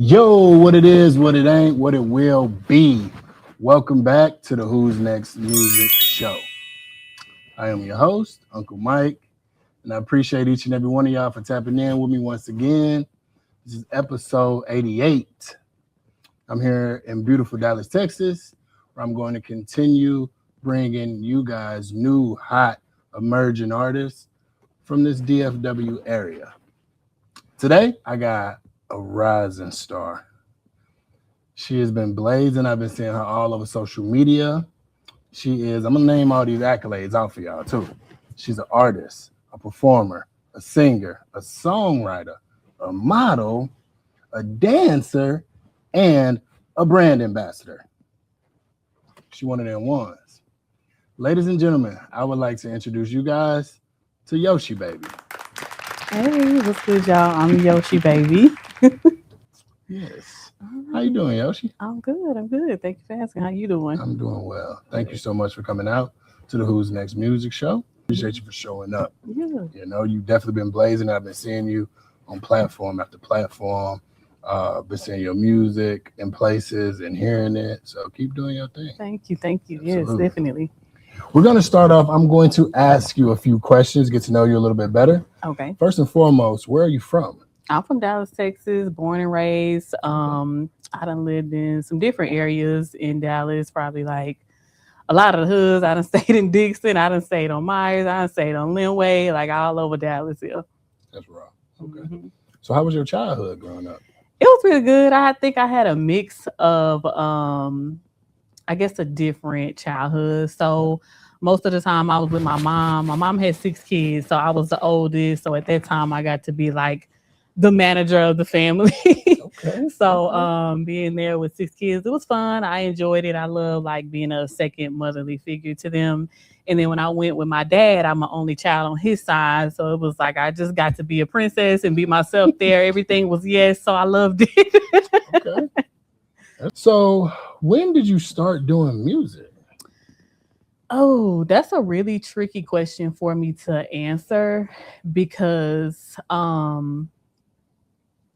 Yo, what it is, what it ain't, what it will be. Welcome back to the Who's Next Music Show. I am your host, Uncle Mike, and I appreciate each and every one of y'all for tapping in with me once again. This is episode 88. I'm here in beautiful Dallas, Texas, where I'm going to continue bringing you guys new, hot, emerging artists from this DFW area. Today, I got a rising star. She has been blazing. I've been seeing her all over social media. I'm going to name all these accolades out for y'all too. She's an artist, a performer, a singer, a songwriter, a model, a dancer, and a brand ambassador. She's one of them ones. Ladies and gentlemen, I would like to introduce you guys to Yoshi Baby. Hey, what's good, y'all? I'm Yoshi Baby. Yes. How you doing, Yoshi? I'm good. Thank you for asking. How you doing? I'm doing well. Thank you so much for coming out to the Who's Next Music Show. Appreciate you for showing up. Yeah. You know, you've definitely been blazing. I've been seeing you on platform after platform. Been seeing your music in places and hearing it. So keep doing your thing. Thank you. Absolutely. Yes, definitely. We're going to start off. I'm going to ask you a few questions, get to know you a little bit better. Okay. First and foremost, where are you from? I'm from Dallas, Texas, born and raised. I done lived in some different areas in Dallas, probably like a lot of the hoods. I done stayed in Dixon. I done stayed on Myers. I done stayed on Linway, like all over Dallas here. That's raw. Okay. Mm-hmm. So how was your childhood growing up? It was pretty good. I think I had a mix of, I guess, a different childhood. So most of the time I was with my mom. My mom had 6 kids, so I was the oldest. So at that time I got to be like the manager of the family. Okay. So being there with 6 kids, it was fun. I enjoyed it. I love like being a second motherly figure to them. And then when I went with my dad, I'm an only child on his side. So it was like I just got to be a princess and be myself there. Everything was yes. So I loved it. Okay. So when did you start doing music? Oh, that's a really tricky question for me to answer because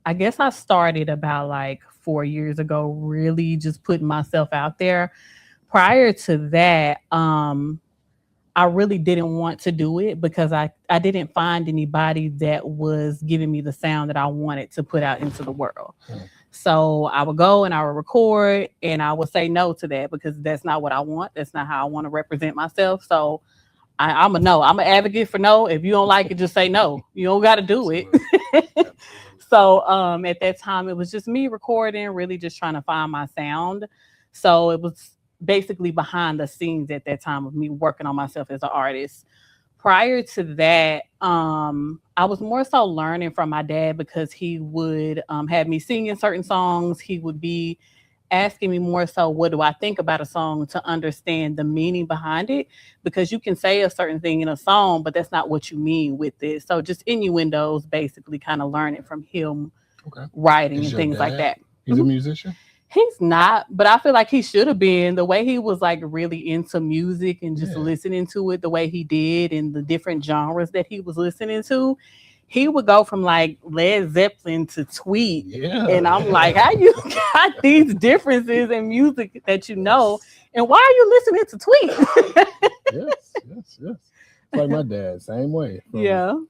I guess I started about like 4 years ago, really just putting myself out there. Prior to that, I really didn't want to do it because I didn't find anybody that was giving me the sound that I wanted to put out into the world. So I would go and I would record and I would say no to that because that's not what I want. That's not how I want to represent myself. So I'm a no. I'm an advocate for no. If you don't like it, just say no. You don't got to do it. So at that time, it was just me recording, really just trying to find my sound. So it was basically behind the scenes at that time of me working on myself as an artist. Prior to that, I was more so learning from my dad because he would have me singing certain songs. He would be asking me more so, what do I think about a song to understand the meaning behind it? Because you can say a certain thing in a song, but that's not what you mean with it. So just innuendos, basically kind of learning from him, writing and things like that. He's a musician? He's not, but I feel like he should have been. The way he was like really into music and just listening to it the way he did and the different genres that he was listening to. He would go from like Led Zeppelin to Tweet. Yeah. And I'm like, how you got these differences in music that you know? And why are you listening to Tweet? Yes. Like my dad, same way. From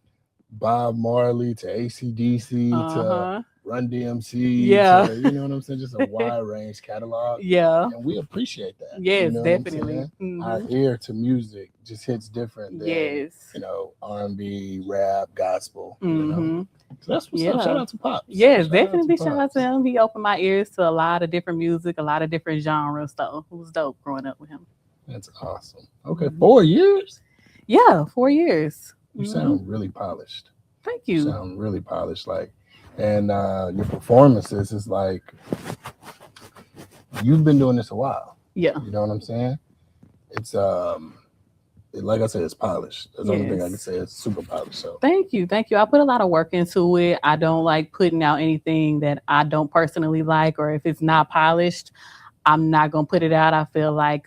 Bob Marley to AC/DC to Run DMC. Yeah. To, you know what I'm saying? Just a wide range catalog. Yeah. And we appreciate that. Yes, you know definitely. Our ear to music just hits different than, you know, R&B, rap, gospel. You know? So that's what's up. Shout out to Pops. Yes, definitely. Shout out to him. He opened my ears to a lot of different music, a lot of different genres. So it was dope growing up with him. That's awesome. Okay, 4 years? Yeah, 4 years. You sound really polished. Thank you. You sound really polished. And your performances is like, you've been doing this a while. Yeah. You know what I'm saying? It's like I said, it's polished. That's the only thing I can say. It's super polished. So thank you. I put a lot of work into it. I don't like putting out anything that I don't personally like, or if it's not polished, I'm not gonna put it out. I feel like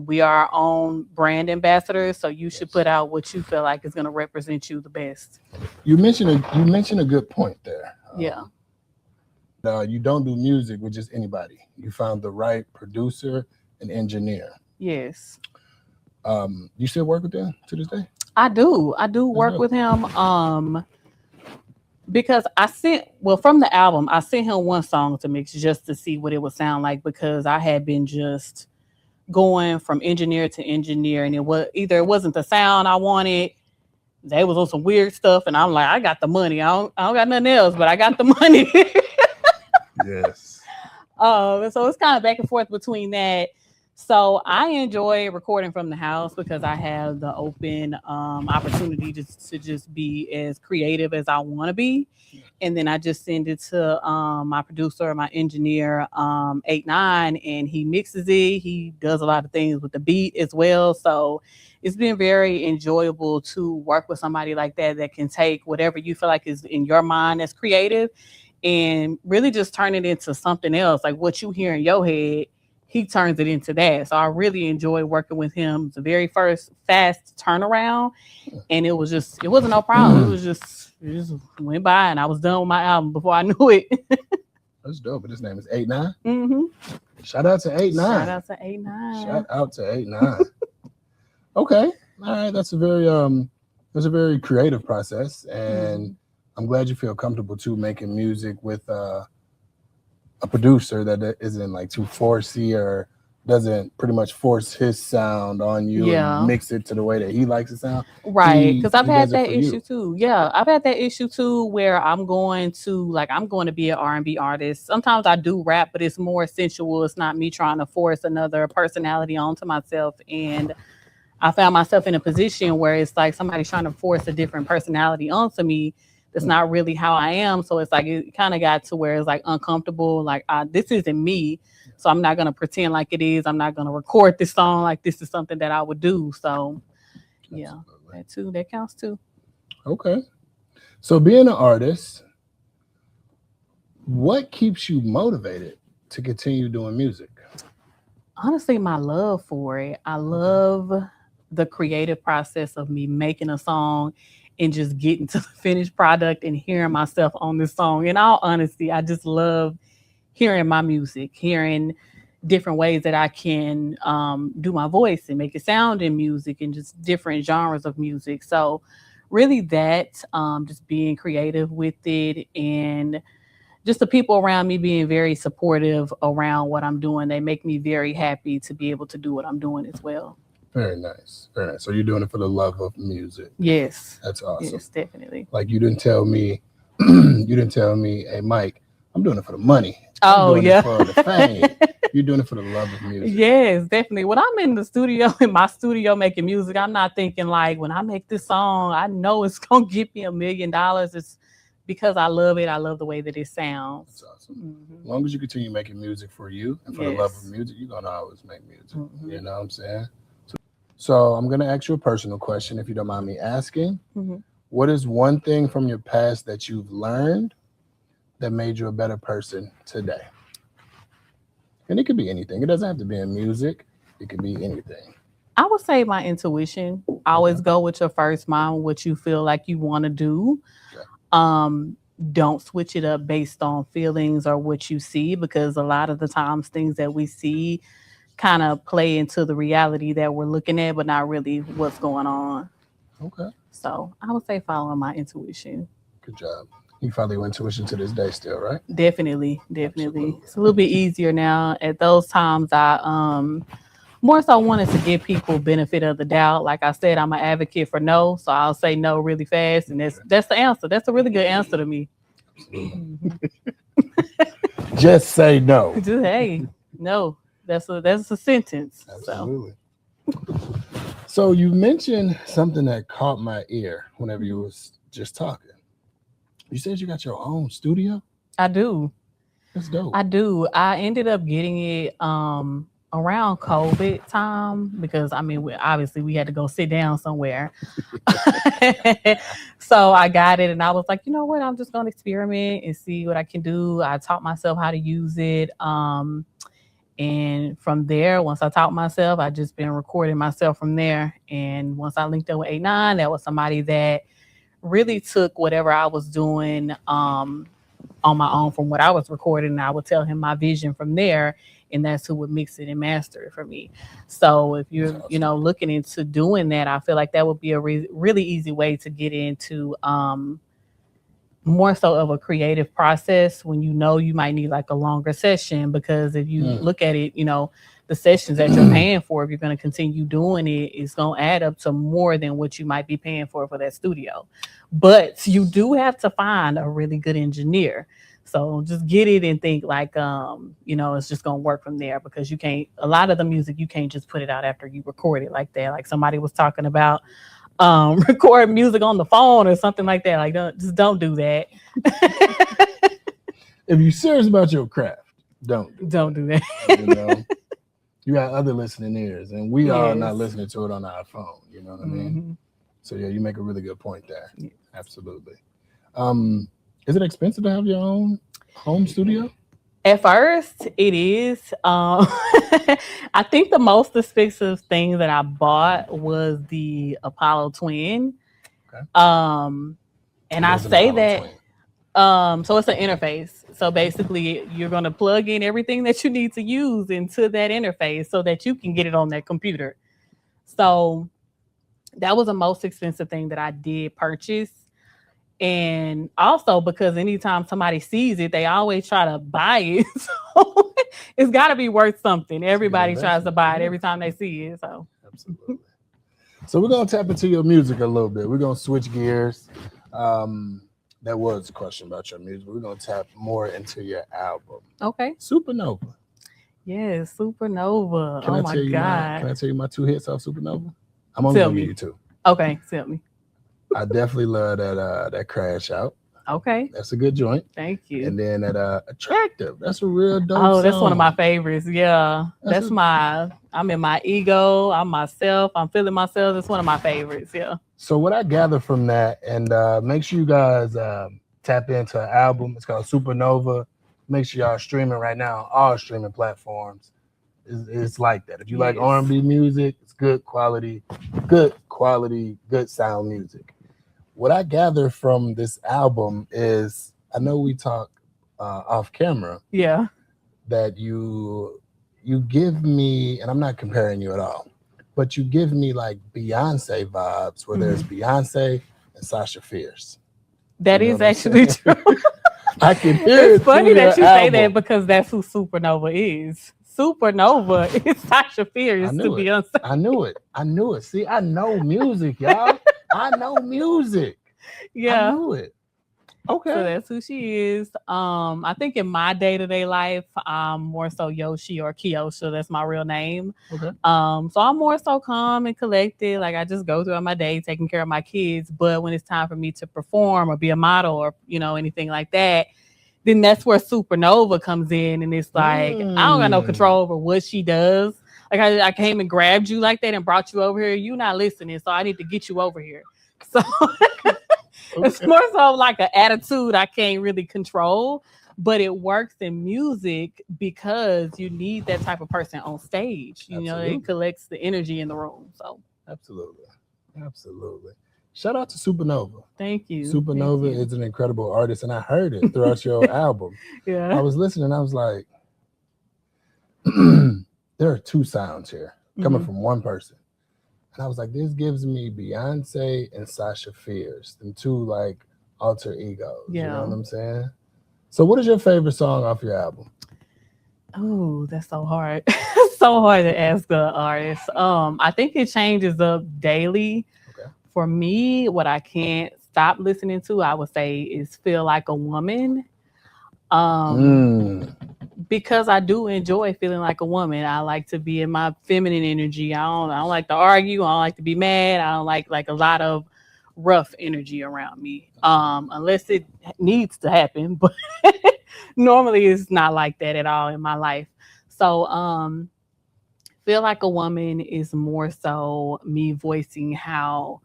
we are our own brand ambassadors, so you should put out what you feel like is going to represent you the best. You mentioned a good point there. You don't do music with just anybody. You found the right producer and engineer. Yes. You still work with them to this day? I do. I do That's work dope. with him. Because from the album, I sent him one song to mix just to see what it would sound like, because I had been just going from engineer to engineer, and it wasn't the sound I wanted. They was on some weird stuff, and I'm like, I got the money. I don't got nothing else, but I got the money. Yes. So it's kind of back and forth between that. So I enjoy recording from the house because I have the open opportunity to just be as creative as I want to be. And then I just send it to my producer, my engineer, 8 9, and he mixes it. He does a lot of things with the beat as well. So it's been very enjoyable to work with somebody like that can take whatever you feel like is in your mind as creative and really just turn it into something else. Like what you hear in your head, he turns it into that. So I really enjoy working with him. It's the very first fast turnaround, and it wasn't no problem. It just went by, and I was done with my album before I knew it. That's dope. But his name is 8 9. Mm-hmm. Shout out to 8 9. Shout out to 8 9. Shout out to 8 9. Okay. All right. That's a very creative process, and I'm glad you feel comfortable too making music with a producer that isn't like too forcey or doesn't pretty much force his sound on you and mix it to the way that he likes it sound. Right. Because I've had that issue too. Yeah. I've had that issue too where I'm going to be an R&B artist. Sometimes I do rap, but it's more sensual. It's not me trying to force another personality onto myself. And I found myself in a position where it's like somebody's trying to force a different personality onto me. That's not really how I am. So it's like it kind of got to where it's like uncomfortable. Like this isn't me. So I'm not going to pretend like it is. I'm not going to record this song like this is something that I would do. So yeah, that counts too. Okay. So being an artist, what keeps you motivated to continue doing music? Honestly, my love for it. I love the creative process of me making a song and just getting to the finished product and hearing myself on this song. In all honesty, I just love hearing my music, hearing different ways that I can do my voice and make it sound in music and just different genres of music. So really that, just being creative with it, and just the people around me being very supportive around what I'm doing. They make me very happy to be able to do what I'm doing as well. Very nice. Very nice. So you're doing it for the love of music. Yes. That's awesome. Yes, definitely. Like you didn't tell me, hey Mike, I'm doing it for the money. I'm doing it for the fame. You're doing it for the love of music. Yes, definitely. When I'm in the studio, in my studio making music, I'm not thinking like when I make this song, I know it's gonna get me $1 million. It's because I love it. I love the way that it sounds. That's awesome. Mm-hmm. As long as you continue making music for you and for the love of music, you're gonna always make music. Mm-hmm. You know what I'm saying? So I'm gonna ask you a personal question, if you don't mind me asking. Mm-hmm. What is one thing from your past that you've learned that made you a better person today? And it could be anything. It doesn't have to be in music. It could be anything. I would say my intuition. Always go with your first mind, what you feel like you want to do. Okay. Don't switch it up based on feelings or what you see, because a lot of the times things that we see kind of play into the reality that we're looking at, but not really what's going on. Okay. So I would say following my intuition. Good job. You follow your intuition to this day still, right? Definitely. Absolutely. It's a little bit easier now. At those times, I more so wanted to give people benefit of the doubt. Like I said, I'm an advocate for no, so I'll say no really fast, and that's the answer. That's a really good answer to me. Just say no. Just hey, no. That's a sentence. Absolutely. So you mentioned something that caught my ear whenever you was just talking. You said you got your own studio? I do. That's dope. I do. I ended up getting it around COVID time because obviously we had to go sit down somewhere. So I got it and I was like, you know what? I'm just going to experiment and see what I can do. I taught myself how to use it. And from there, once I taught myself, I just been recording myself from there. And once I linked up with 8 9, that was somebody that really took whatever I was doing on my own from what I was recording, and I would tell him my vision from there, and that's who would mix it and master it for me. So if you're, looking into doing that, I feel like that would be a really easy way to get into more so of a creative process when you might need like a longer session, because if you look at it, the sessions that you're paying for, if you're going to continue doing it, it's going to add up to more than what you might be paying for that studio. But you do have to find a really good engineer. So just get it and think like, it's just going to work from there, because a lot of the music, you can't just put it out after you record it like that. Like somebody was talking about record music on the phone or something like that. Like, don't do that. If you're serious about your craft, don't do that. You got other listening ears, and we are not listening to it on our phone. You know what I mean? So yeah, you make a really good point there. Yes. Absolutely. Is it expensive to have your own home studio? At first, it is. I think the most expensive thing that I bought was the Apollo Twin. Okay. And I say that. So it's an interface. So basically, you're going to plug in everything that you need to use into that interface so that you can get it on that computer. So that was the most expensive thing that I did purchase. And also because anytime somebody sees it, they always try to buy it. So it's got to be worth something. Everybody tries to buy it every time they see it. So absolutely. So we're going to tap into your music a little bit. We're going to switch gears. That was a question about your music. We're going to tap more into your album. Okay. Supernova. Yes, Supernova. Oh my God. Can I tell you my 2 hits off Supernova? I'm only going to give you 2. Okay, tell me. I definitely love that Crash Out. Okay. That's a good joint. Thank you. And then that Attractive. That's a real dope song. That's one of my favorites. Yeah. I'm in my ego. I'm myself. I'm feeling myself. It's one of my favorites. Yeah. So what I gather from that, and make sure you guys tap into an album. It's called Supernova. Make sure y'all streaming right now. All streaming platforms. It's like that. If you like R&B music, it's good quality, good sound music. What I gather from this album is, I know we talk off camera. Yeah. That you give me, and I'm not comparing you at all, but you give me like Beyonce vibes, where there's Beyonce and Sasha Fierce. That is actually true. I can hear it's funny that you say that, because that's who Supernova is. Supernova is Sasha Fierce to Beyonce. I knew it. See, I know music, y'all. I know music. Yeah. I knew it. Okay. So that's who she is. I think in my day-to-day life, I'm more so Yoshi or Kiosha. That's my real name. Okay. So I'm more so calm and collected. Like I just go throughout my day taking care of my kids. But when it's time for me to perform or be a model or, anything like that, then that's where Supernova comes in. And it's like, I don't got no control over what she does. Like I came and grabbed you like that and brought you over here. You're not listening. So I need to get you over here. So it's more so like an attitude I can't really control, but it works in music because you need that type of person on stage. It collects the energy in the room. So absolutely. Shout out to Supernova. Thank you. Supernova is an incredible artist, and I heard it throughout your album. Yeah. I was listening, I was like, there are 2 sounds here coming from one person. And I was like, this gives me Beyonce and Sasha Fierce, them 2 like alter egos. Yeah. You know what I'm saying? So what is your favorite song off your album? Oh, that's so hard. So hard to ask the artist. I think it changes up daily. Okay. For me, what I can't stop listening to, I would say, is Feel Like a Woman. Because I do enjoy feeling like a woman. I like to be in my feminine energy. I don't like to argue. I don't like to be mad. I don't like a lot of rough energy around me. Unless it needs to happen. But normally it's not like that at all in my life. So Feel Like a Woman is more so me voicing how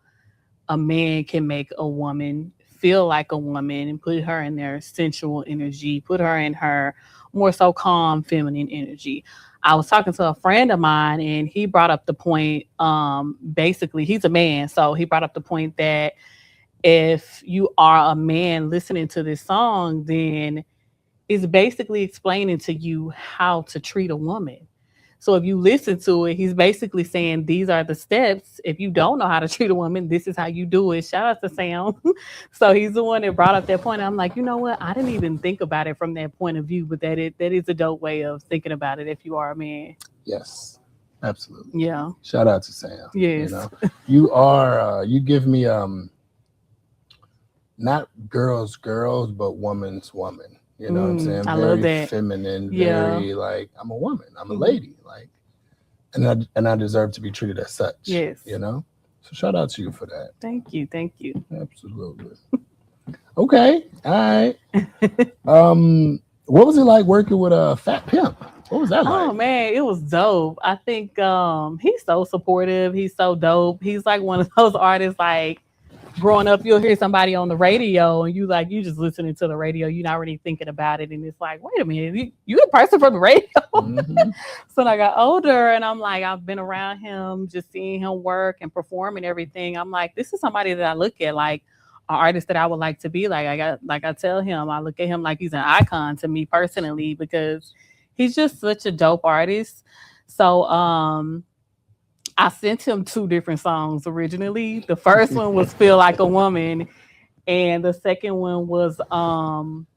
a man can make a woman feel like a woman and put her in their sensual energy, put her in her more so calm feminine energy. I was talking to a friend of mine and he brought up the point, basically he's a man. So he brought up the point that if you are a man listening to this song, then it's basically explaining to you how to treat a woman. So if you listen to it, he's basically saying these are the steps. If you don't know how to treat a woman, this is how you do it. Shout out to Sam. So he's the one that brought up that point. I'm like, you know what? I didn't even think about it from that point of view, but that is a dope way of thinking about it if you are a man. Yes, absolutely. Yeah. Shout out to Sam. Yes. You know, you are you give me not girls, but woman's woman. You know what I'm saying? I Very love that. feminine, Yeah. very like I'm a woman, I'm a lady, like, and I deserve to be treated as such. Yes. You know, so shout out to you for that. Thank you. Thank you. Absolutely. Okay. All right. What was it like working with a Fat Pimp? What was that like? Oh man, it was dope. I think he's so supportive. He's so dope. He's like one of those artists like growing up, you'll hear somebody on the radio and you just listening to the radio. You're not really thinking about it. And it's like, wait a minute, you a person from the radio. Mm-hmm. So when I got older and I'm like, I've been around him, just seeing him work and perform and everything. I'm like, this is somebody that I look at like an artist that I would like to be like. I tell him, I look at him like he's an icon to me personally because he's just such a dope artist. So I sent him 2 different songs originally. The first one was Feel Like a Woman, and the second one was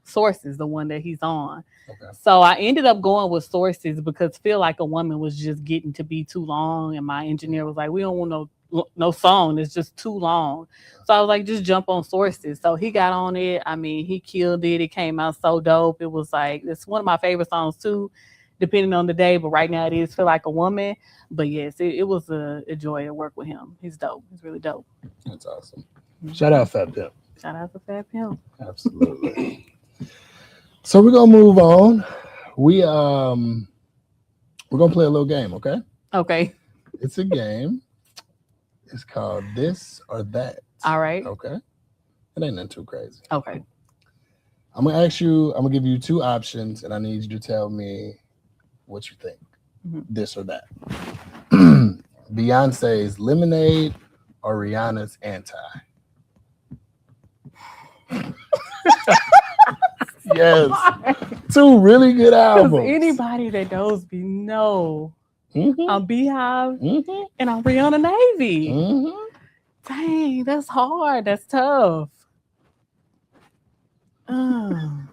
Sources, the one that he's on. Okay. So I ended up going with Sources because Feel Like a Woman was just getting to be too long, and my engineer was like, we don't want no song, it's just too long. So I was like, just jump on Sources. So he got on it. I mean, he killed it. It came out so dope. It was like, it's one of my favorite songs too, depending on the day, but right now it is Feel Like a Woman. But yes, it was a joy to work with him. He's dope. He's really dope. That's awesome. Shout out Fat Pimp. Shout out to Fat Pimp. Absolutely. So we're gonna move on. We're gonna play a little game, okay? Okay. It's a game. It's called This or That. All right. Okay. It ain't nothing too crazy. Okay. I'm gonna give you 2 options, and I need you to tell me what you think. Mm-hmm. This or that. Beyonce's Lemonade or Rihanna's Anti? Yes. 2 really good albums. Anybody that knows me know I'm Beehive Mm-hmm. and I'm Rihanna Navy. Mm-hmm. Dang, that's hard. That's tough. I'm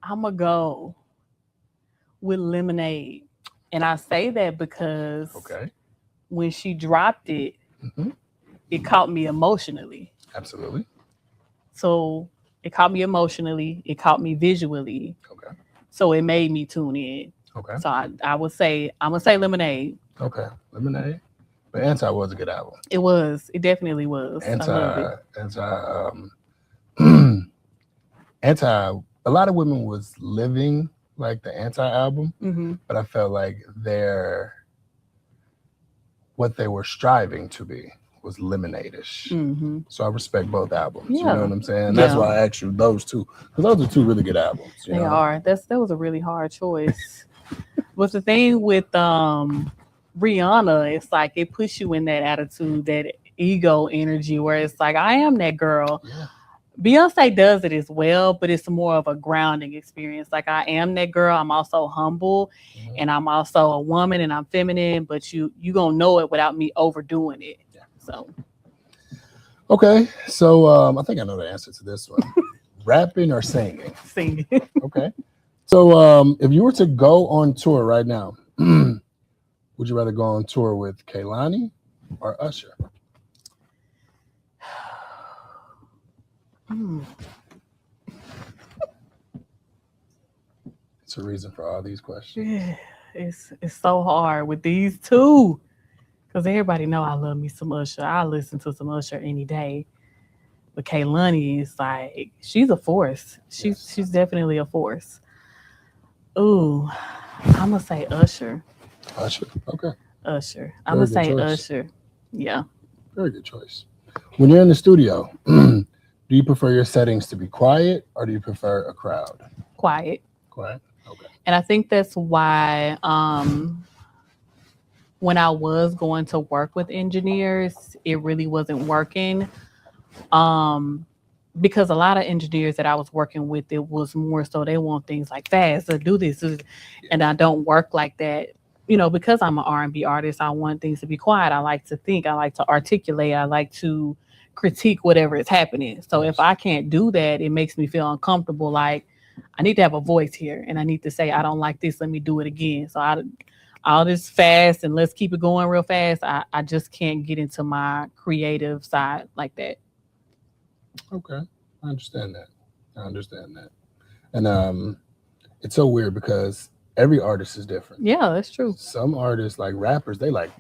going to go with Lemonade. And I say that because when she dropped it, it caught me emotionally. Absolutely. So it caught me emotionally. It caught me visually. Okay. So it made me tune in. Okay. So I would say, I'm going to say Lemonade. Okay. Lemonade. But Anti was a good album. It was. It definitely was. Anti, I love it. Anti, a lot of women was living like the Anti album, but I felt like what they were striving to be was Lemonade-ish. So I respect both albums. Yeah. You know what I'm saying? That's why I asked you those 2, because those are 2 really good albums. They are. That was a really hard choice. But the thing with Rihanna, it's like it puts you in that attitude, that ego energy where it's like, I am that girl. Yeah. Beyonce does it as well, but it's more of a grounding experience. Like, I am that girl. I'm also humble, and I'm also a woman, and I'm feminine, but you gonna know it without me overdoing it. Yeah. So. Okay. So I think I know the answer to this one. Rapping or singing? Singing. Okay. So if you were to go on tour right now, would you rather go on tour with Kehlani or Usher? It's a reason for all these questions. Yeah, it's so hard with these 2 because everybody know I love me some Usher. I listen to some Usher any day. But Kehlani is like, she's a force. She's definitely a force. Ooh, I'm gonna say Usher. Usher. Okay. Usher. I'm gonna say Usher. Yeah. Very good choice. When you're in the studio, do you prefer your settings to be quiet or do you prefer a crowd? Quiet. Quiet. Okay. And I think that's why when I was going to work with engineers, it really wasn't working Um, because a lot of engineers that I was working with, it was more so they want things like fast or do this, and I don't work like that. Because I'm an R&B artist, I want things to be quiet. I like to think, I like to articulate, I like to critique whatever is happening. So if I can't do that, it makes me feel uncomfortable. Like I need to have a voice here, and I need to say I don't like this. Let me do it again. So all this fast and let's keep it going real fast. I just can't get into my creative side like that. Okay, I understand that. I understand that. And it's so weird because every artist is different. Yeah, that's true. Some artists, like rappers, they like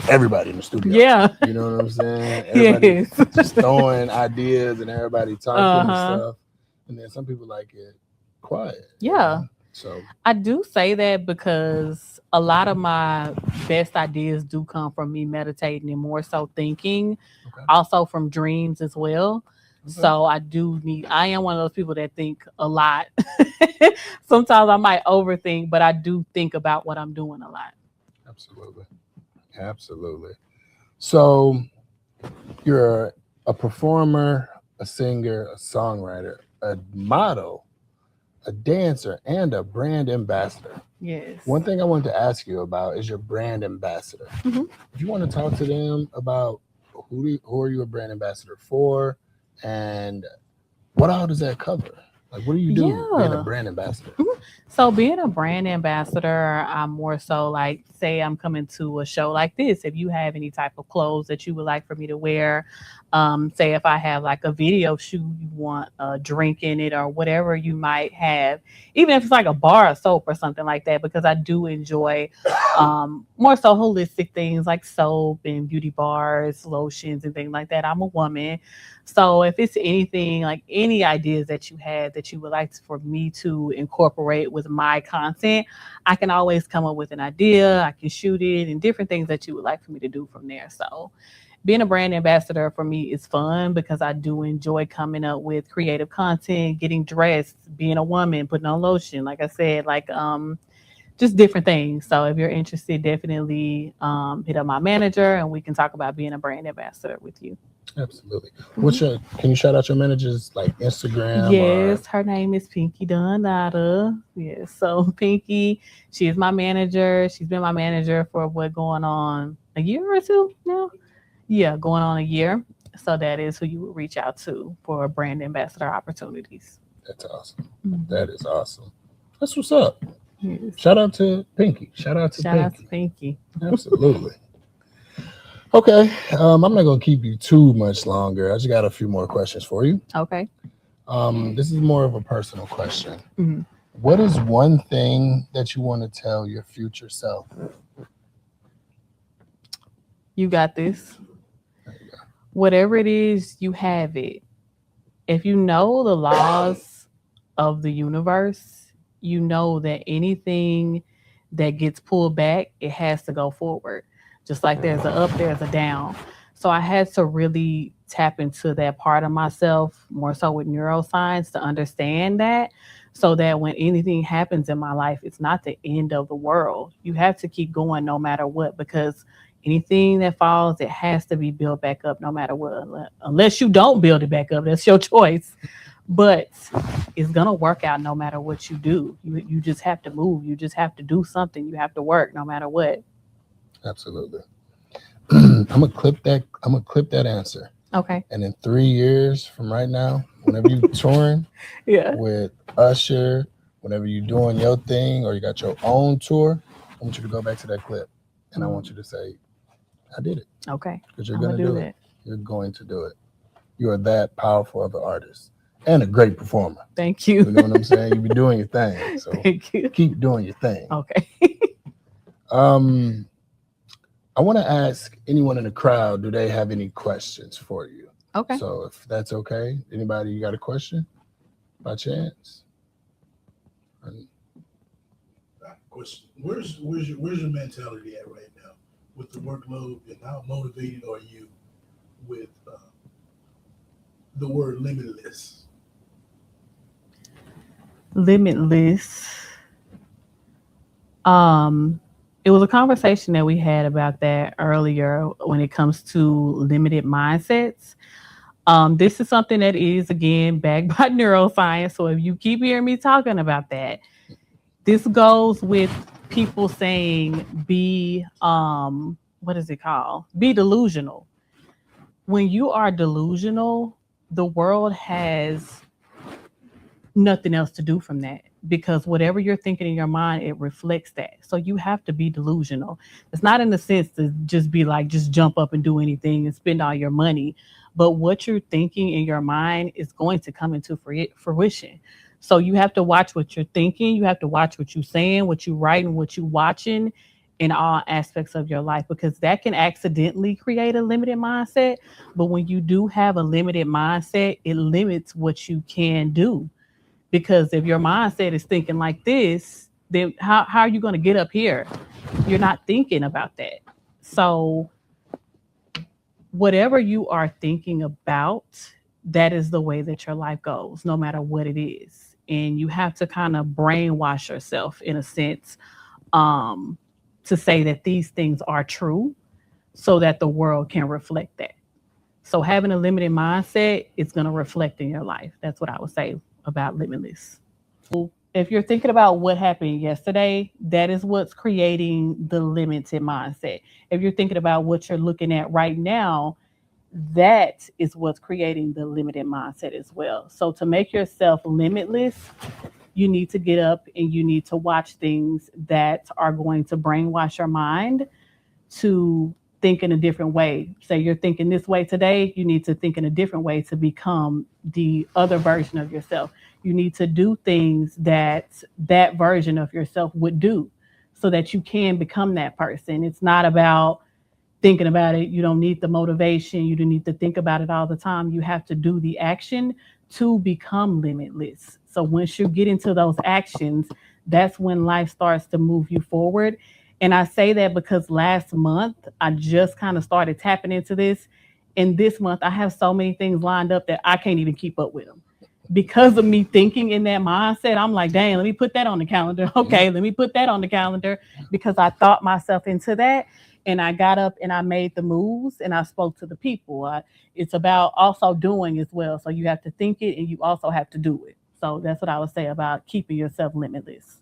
everybody in the studio. Yeah. You know what I'm saying? Everybody Yes. just throwing ideas and everybody talking and stuff. And then some people like it quiet. Yeah. So I do say that because a lot of my best ideas do come from me meditating and more so thinking, also from dreams as well. So I am one of those people that think a lot. Sometimes I might overthink, but I do think about what I'm doing a lot. Absolutely. Absolutely. So you're a performer, a singer, a songwriter, a model, a dancer, and a brand ambassador. Yes. One thing I wanted to ask you about is your brand ambassador. Mm-hmm. If you want to talk to them about who are you a brand ambassador for, and what all does that cover? Like, what do you do being a brand ambassador? Mm-hmm. So being a brand ambassador, I'm more so like, say I'm coming to a show like this. If you have any type of clothes that you would like for me to wear, say if I have like a video shoot, you want a drink in it or whatever you might have, even if it's like a bar of soap or something like that, because I do enjoy more so holistic things like soap and beauty bars, lotions and things like that. I'm a woman. So if it's anything like any ideas that you had that you would like for me to incorporate with my content, I can always come up with an idea. I can shoot it and different things that you would like for me to do from there. So being a brand ambassador for me is fun because I do enjoy coming up with creative content, getting dressed, being a woman, putting on lotion, like I said, like just different things. So if you're interested, definitely hit up my manager and we can talk about being a brand ambassador with you. Absolutely. Can you shout out your manager's like Instagram? Yes, her name is Pinky Donata. Yes, so Pinky, she is my manager. She's been my manager for what going on a year or two now. Yeah, going on a year. So that is who you would reach out to for brand ambassador opportunities. That's awesome. Mm-hmm. That is awesome. That's what's up. Yes. Shout out to Pinky. Shout out to Pinky. Absolutely. Okay, I'm not going to keep you too much longer. I just got a few more questions for you. Okay. This is more of a personal question. Mm-hmm. What is one thing that you want to tell your future self? You got this. There you go. Whatever it is, you have it. If you know the laws of the universe, you know that anything that gets pulled back, it has to go forward. Just like there's an up, there's a down. So I had to really tap into that part of myself, more so with neuroscience, to understand that, so that when anything happens in my life, it's not the end of the world. You have to keep going no matter what, because anything that falls, it has to be built back up no matter what. Unless you don't build it back up, that's your choice. But it's going to work out no matter what you do. You just have to move. You just have to do something. You have to work no matter what. Absolutely. I'm gonna clip that answer. Okay. And in 3 years from right now, whenever you touring with Usher, whenever you're doing your thing or you got your own tour, I want you to go back to that clip and I want you to say, I did it. Okay. Because you're gonna do it. You're going to do it. You are that powerful of an artist and a great performer. Thank you. You know what I'm saying? You be doing your thing. So thank you. Keep doing your thing. Okay. I want to ask anyone in the crowd, do they have any questions for you? Okay. So if that's okay, anybody, you got a question by chance? Question. Where's your mentality at right now with the workload, and how motivated are you with the word limitless? Limitless. It was a conversation that we had about that earlier when it comes to limited mindsets. This is something that is again backed by neuroscience. So if you keep hearing me talking about that, this goes with people saying be what is it called? Be delusional. When you are delusional, the world has nothing else to do from that because whatever you're thinking in your mind, it reflects that. So you have to be delusional. It's not in the sense to just be like, just jump up and do anything and spend all your money. But what you're thinking in your mind is going to come into fruition. So you have to watch what you're thinking. You have to watch what you're saying, what you're writing, what you're watching in all aspects of your life because that can accidentally create a limited mindset. But when you do have a limited mindset, it limits what you can do because if your mindset is thinking like this, then how are you going to get up here? You're not thinking about that. So whatever you are thinking about, that is the way that your life goes, no matter what it is. And you have to kind of brainwash yourself in a sense, um, to say that these things are true so that the world can reflect that. So having a limited mindset, it's going to reflect in your life. That's what I would say about limitless. If you're thinking about what happened yesterday, that is what's creating the limited mindset. If you're thinking about what you're looking at right now, that is what's creating the limited mindset as well. So to make yourself limitless, you need to get up and you need to watch things that are going to brainwash your mind to think in a different way. Say you're thinking this way today, you need to think in a different way to become the other version of yourself. You need to do things that that version of yourself would do so that you can become that person. It's not about thinking about it. You don't need the motivation. You don't need to think about it all the time. You have to do the action to become limitless. So once you get into those actions, that's when life starts to move you forward. And I say that because last month I just kind of started tapping into this. And this month I have so many things lined up that I can't even keep up with them. Because of me thinking in that mindset, I'm like, dang, let me put that on the calendar. Okay, let me put that on the calendar because I thought myself into that and I got up and I made the moves and I spoke to the people. It's about also doing as well. So you have to think it and you also have to do it. So that's what I would say about keeping yourself limitless.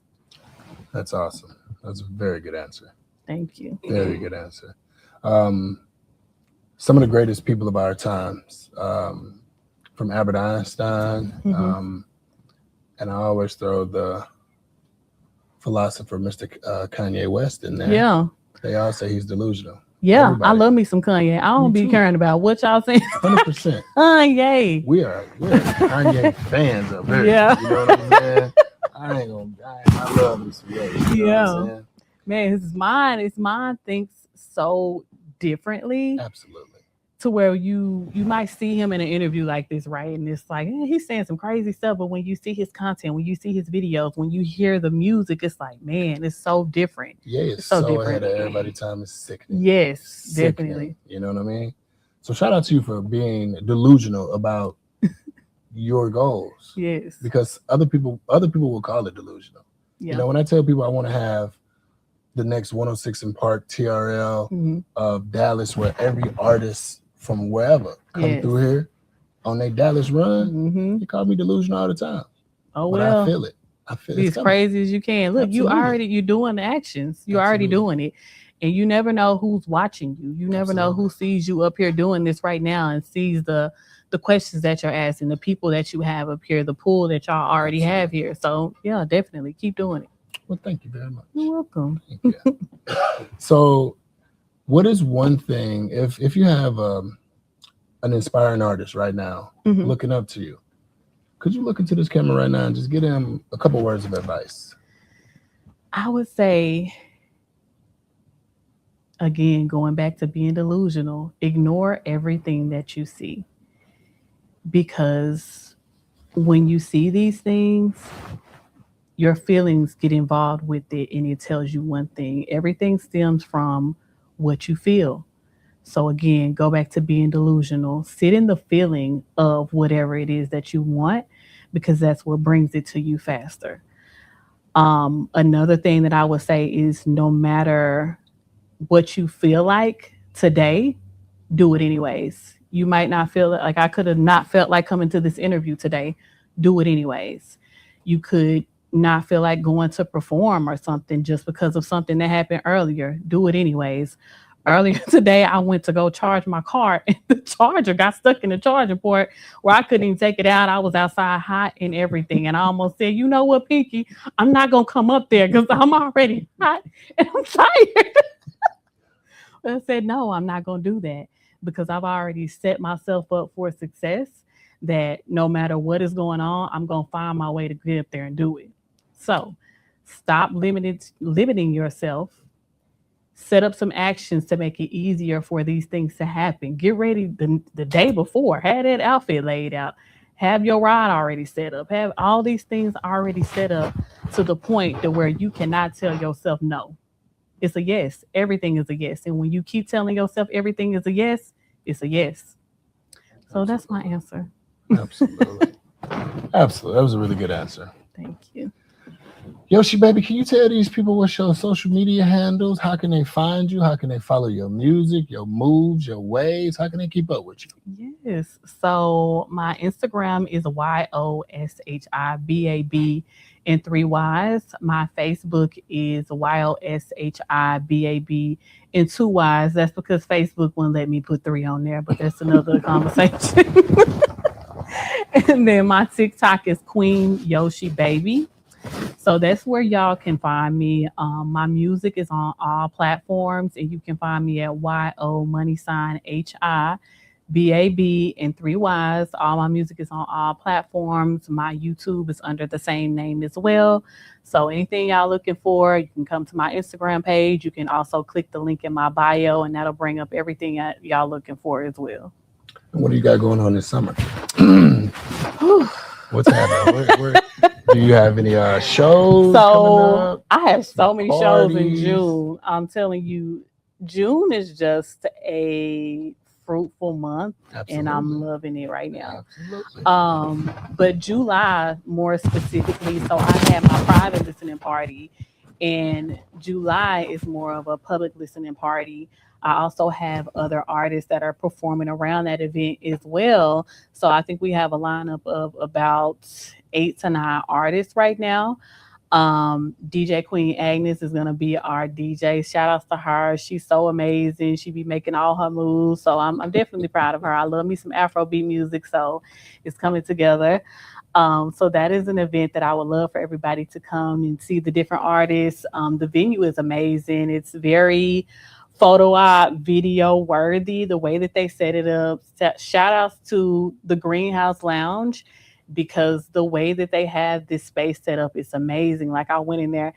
That's awesome. That's a very good answer. Thank you. Very good answer. Um, some of the greatest people of our times, from Albert Einstein, and I always throw the philosopher Mr. Kanye West in there. Yeah. They all say he's delusional. Yeah, Everybody. I love me some Kanye. I don't be caring about what y'all saying. 100%. Kanye. We're Kanye fans up here. Yeah. You know what I'm saying? I love me some Yoshi. You know what I'm saying? Man, his mind thinks so differently. Absolutely. To where you might see him in an interview like this, right? And it's like, he's saying some crazy stuff. But when you see his content, when you see his videos, when you hear the music, it's like, man, it's so different. Yeah, it's so different. Ahead of everybody's time. It's sickening. Yes, sickening. Definitely. You know what I mean? So shout out to you for being delusional about your goals. Yes. Because other people will call it delusional. Yeah. You know, when I tell people I want to have the next 106 in Park TRL of Dallas, where every artist from wherever come through here on their Dallas run, they call me delusional all the time. Oh, but well. I feel it. Be as crazy as you can. Look, you're doing the actions. You're already doing it. And you never know who's watching you. You never know who sees you up here doing this right now and sees the questions that you're asking, the people that you have up here, the pool that y'all already have here. So yeah, definitely keep doing it. Well, thank you very much. You're welcome. Thank you. So what is one thing, if you have an inspiring artist right now looking up to you, could you look into this camera right now and just give him a couple words of advice? I would say, again, going back to being delusional, ignore everything that you see. Because when you see these things, your feelings get involved with it and it tells you one thing. Everything stems from what you feel. So again, go back to being delusional. Sit in the feeling of whatever it is that you want because that's what brings it to you faster. Another thing that I would say is no matter what you feel like today, do it anyways. You might not feel like I could have not felt like coming to this interview today. Do it anyways. You could not feel like going to perform or something just because of something that happened earlier. Do it anyways. Earlier today, I went to go charge my car and the charger got stuck in the charging port where I couldn't even take it out. I was outside hot and everything. And I almost said, you know what, Pinky, I'm not going to come up there because I'm already hot and I'm tired. But I said, no, I'm not going to do that because I've already set myself up for success that no matter what is going on, I'm going to find my way to get up there and do it. So stop limiting yourself. Set up some actions to make it easier for these things to happen. Get ready the day before. Have that outfit laid out. Have your ride already set up. Have all these things already set up to the point to where you cannot tell yourself no. It's a yes. Everything is a yes. And when you keep telling yourself everything is a yes, it's a yes. So that's my answer. Absolutely. Absolutely. That was a really good answer. Thank you. Yoshi Baby, can you tell these people what's your social media handles? How can they find you? How can they follow your music, your moves, your waves? How can they keep up with you? Yes. So my Instagram is YOSHIBAB in 3 Ys. My Facebook is YOSHIBAB in 2 Ys. That's because Facebook wouldn't let me put 3 on there, but that's another conversation. And then my TikTok is Queen Yoshi Baby. So that's where y'all can find me. My music is on all platforms, and you can find me at YO_HIBAB in 3 Ys. All my music is on all platforms. My YouTube is under the same name as well. So anything y'all looking for, you can come to my Instagram page. You can also click the link in my bio, and that'll bring up everything that y'all looking for as well. And what do you got going on this summer? What's happening? Where, do you have any shows coming up? I have so many shows in Parties? June. I'm telling you, June is just a fruitful month. Absolutely. And I'm loving it right now. Absolutely. But July more specifically, so I had my private listening party, and July is more of a public listening party. I also have other artists that are performing around that event as well. So I think we have a lineup of about 8 to 9 artists right now. DJ Queen Agnes is gonna be our DJ. Shout outs to her. She's so amazing. She be making all her moves. So I'm definitely proud of her. I love me some Afrobeat music. So it's coming together. So that is an event that I would love for everybody to come and see the different artists. The venue is amazing. It's very photo op, video worthy, the way that they set it up. Shout outs to the Greenhouse Lounge, because the way that they have this space set up is amazing. Like I went in there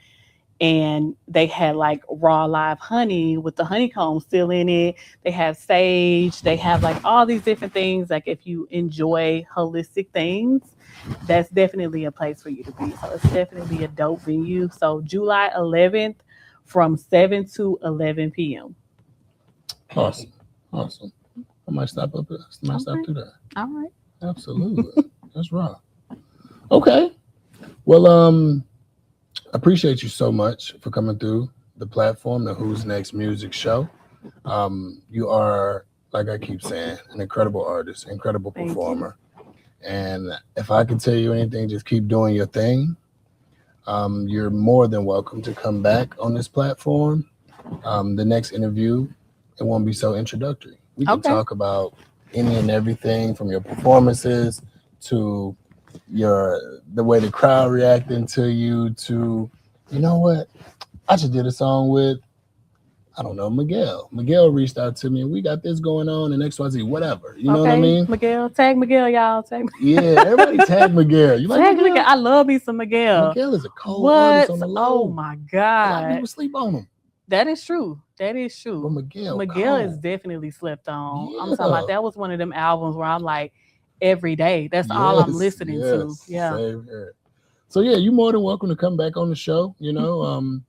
and they had like raw live honey with the honeycomb still in it. They have sage. They have like all these different things. Like if you enjoy holistic things, that's definitely a place for you to be. So it's definitely a dope venue. So July 11th from 7 to 11 p.m. Awesome. Awesome. I might stop up there. I might stop through there. All right. Absolutely. That's right. Okay. Well, I appreciate you so much for coming through the platform, the Who's Next Music Show. You are, like I keep saying, an incredible artist, incredible performer. And if I can tell you anything, just keep doing your thing. You're more than welcome to come back on this platform. The next interview, it won't be so introductory. We can talk about any and everything from your performances to the way the crowd reacting to you to, you know what? I just did a song with, I don't know, Miguel. Miguel reached out to me and we got this going on and XYZ, whatever. You know what I mean? Miguel, tag Miguel, y'all. Tag Yeah, everybody tag Miguel. You like tag Miguel? I love me some Miguel. Miguel is a cold artist on the low. Oh my A lot of God. people sleep on him. That is true. That is true. But Miguel is definitely slept on. Yeah. I'm talking about that was one of them albums where I'm like, every day. That's all I'm listening to. Yeah. Same here. So yeah, you're more than welcome to come back on the show. You know,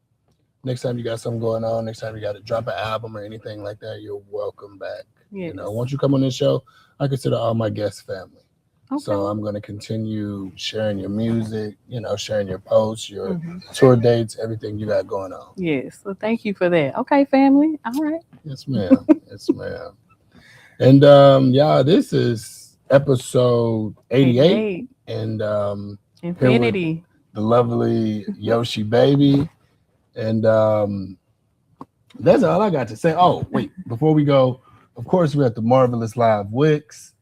next time you got something going on, next time you got to drop an album or anything like that, you're welcome back. Yes. You know, once you come on this show, I consider all my guests family. Okay. So I'm going to continue sharing your music, you know, sharing your posts, your tour dates, everything you got going on. Yes. So thank you for that. Okay, family. All right. Yes, ma'am. Yes, ma'am. And y'all, this is episode 88. 88. And here with Infinity. the lovely Yoshi Baby. And that's all I got to say. Oh, wait, before we go, of course, we're at the Marvelous Live Wicks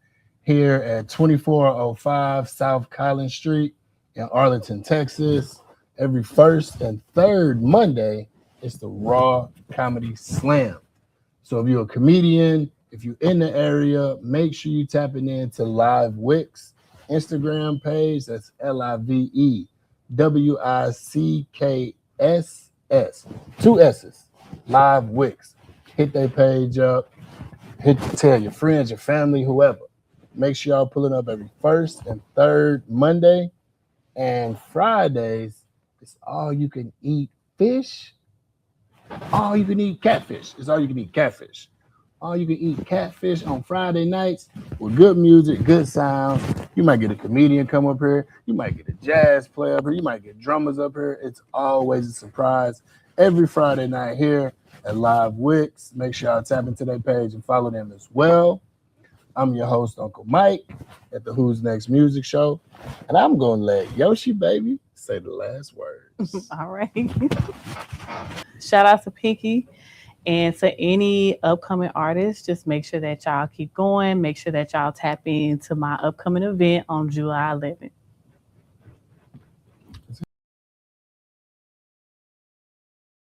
here at 2405 South Collins Street in Arlington, Texas. Every first and third Monday, it's the Raw Comedy Slam. So if you're a comedian, if you're in the area, make sure you tapping into Live Wicks Instagram page. That's LIVEWICKSS. Two S's. Live Wicks. Hit their page up. Tell your friends, your family, whoever. Make sure y'all pulling up every first and third Monday. And Fridays, it's all you can eat fish. All you can eat catfish. It's all you can eat catfish. All you can eat catfish on Friday nights with good music, good sounds. You might get a comedian come up here. You might get a jazz player up here. You might get drummers up here. It's always a surprise every Friday night here at Live Wicks. Make sure y'all tap into their page and follow them as well. I'm your host, Uncle Mike, at the Who's Next Music Show. And I'm going to let Yoshi Baby say the last words. All right. Shout out to Pinky and to any upcoming artists. Just make sure that y'all keep going. Make sure that y'all tap into my upcoming event on July 11th.